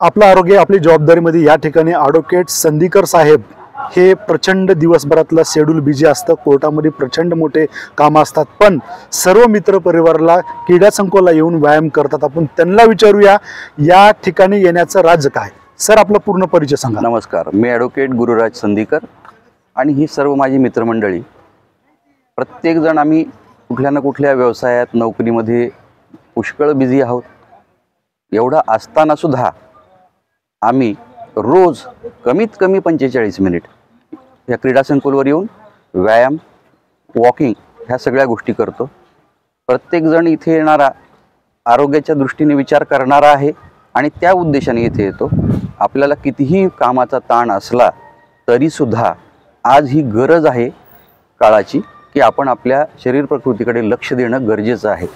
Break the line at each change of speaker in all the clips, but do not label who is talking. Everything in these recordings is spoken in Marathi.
आपलं आरोग्य आपली जबाबदारीमध्ये या ठिकाणी ॲडव्होकेट संदीकर साहेब हे प्रचंड दिवसभरातलं शेड्यूल बिझी असतं, कोर्टामध्ये प्रचंड मोठे कामं असतात, पण सर्व मित्र परिवाराला क्रीडा संकुलाला येऊन व्यायाम करतात। आपण त्यांना विचारूया या ठिकाणी येण्याचं राज काय। सर, आपला पूर्ण परिचय सांगा।
नमस्कार, मी ॲडव्होकेट गुरुराज संदीकर आणि ही सर्व माझी मित्रमंडळी। प्रत्येक जण आम्ही कुठल्या ना कुठल्या व्यवसायात नोकरीमध्ये पुष्कळ बिझी आहोत। एवढा असताना सुद्धा आम्ही रोज कमीत कमी 45 मिनिट या क्रीडा संकुलवर येऊन व्यायाम, वॉकिंग ह्या सगळ्या गोष्टी करतो। प्रत्येक जण इथे येणारा आरोग्याच्या दृष्टीने विचार करणारा आहे आणि त्या उद्देशाने इथे येतो। आपल्याला कितीही कामाचा ताण असला तरी सुद्धा आज ही गरज आहे काळाची की आपण आपल्या शरीर प्रकृतीकडे लक्ष देणं गरजेचं आहे।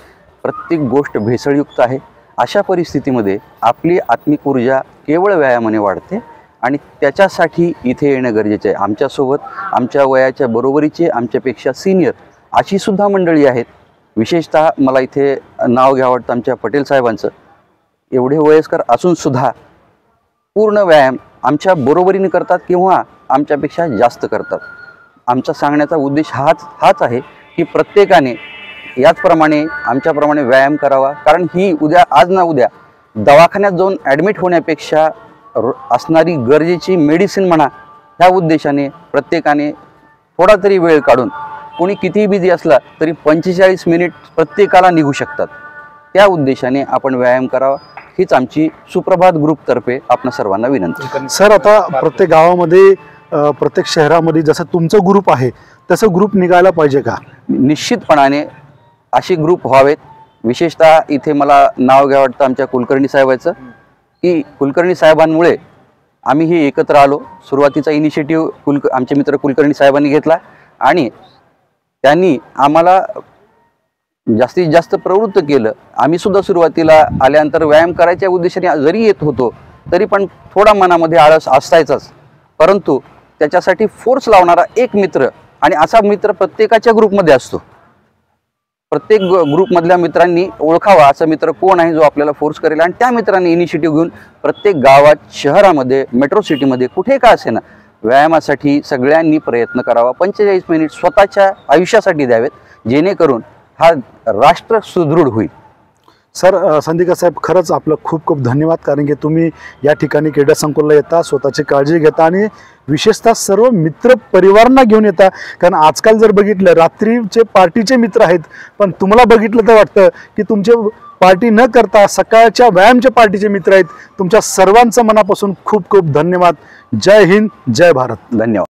प्रत्येक गोष्ट भेसळयुक्त आहे। अशा परिस्थितीमध्ये आपली आत्मिक ऊर्जा केवळ व्यायामाने वाढते आणि त्याच्यासाठी इथे येणं गरजेचं आहे। आमच्यासोबत आमच्या वयाच्या बरोबरीचे, आमच्यापेक्षा सिनियर अशी सुद्धा मंडळी आहेत। विशेषतः मला इथे नाव घ्यावं वाटतं आमच्या पटेल साहेबांचं। एवढे वयस्कर असून सुद्धा पूर्ण व्यायाम आमच्या बरोबरीने करतात किंवा आमच्यापेक्षा जास्त करतात। आमचा सांगण्याचा उद्देश हाच आहे की प्रत्येकाने याचप्रमाणे आमच्याप्रमाणे व्यायाम करावा, कारण ही आज ना उद्या दवाखान्यात जाऊन ॲडमिट होण्यापेक्षा असणारी गरजेची मेडिसिन म्हणा, ह्या उद्देशाने प्रत्येकाने थोडा तरी वेळ काढून, कोणी कितीही बिझी असला तरी 45 मिनिट प्रत्येकाला निघू शकतात, त्या उद्देशाने आपण व्यायाम करावा। हीच आमची सुप्रभात ग्रुपतर्फे आपणा सर्वांना विनंती।
सर, आता प्रत्येक गावामध्ये प्रत्येक शहरामध्ये जसं तुमचं ग्रुप आहे तसं ग्रुप निघायला पाहिजे का?
निश्चितपणाने असे ग्रुप व्हावेत। विशेषतः इथे मला नाव घ्यावं वाटतं आमच्या कुलकर्णी साहेबांचं, की कुलकर्णी साहेबांमुळे आम्ही हे एकत्र आलो। सुरुवातीचा इनिशिएटिव्ह आमचे मित्र कुलकर्णी साहेबांनी घेतला आणि त्यांनी आम्हाला जास्तीत जास्त प्रवृत्त केलं। आम्ही सुद्धा सुरुवातीला आल्यानंतर व्यायाम करायच्या उद्देशाने जरी येत होतो तरी पण थोडा मनामध्ये आळस असायचाच, परंतु त्याच्यासाठी फोर्स लावणारा एक मित्र, आणि असा मित्र प्रत्येकाच्या ग्रुपमध्ये असतो। प्रत्येक ग्रुपमधल्या मित्रांनी ओळखावा असा मित्र कोण आहे जो आपल्याला फोर्स करेल, आणि त्या मित्रांनी इनिशिएटिव्ह घेऊन प्रत्येक गावात, शहरामध्ये, मेट्रो सिटीमध्ये कुठे का असेना व्यायामासाठी सगळ्यांनी प्रयत्न करावा। 45 मिनिट स्वतःच्या आयुष्यासाठी द्यावेत, जेणेकरून हा राष्ट्र सुदृढ होईल।
सर, संदीकर साहेब, खरंच आपलं खूप खूप धन्यवाद, कारण की तुम्ही या ठिकाणी क्रीडा संकुलला येता, स्वतःची काळजी घेता आणि विशेषतः सर्व मित्र परिवारांना घेऊन येता। कारण आजकाल जर बघितलं रात्रीचे पार्टीचे मित्र आहेत, पण तुम्हाला बघितलं तर वाटतं की तुमचे पार्टी न करता सकाळच्या व्यायामच्या पार्टीचे मित्र आहेत। तुमच्या सर्वांचं मनापासून खूप खूप धन्यवाद। जय हिंद, जय भारत।
धन्यवाद।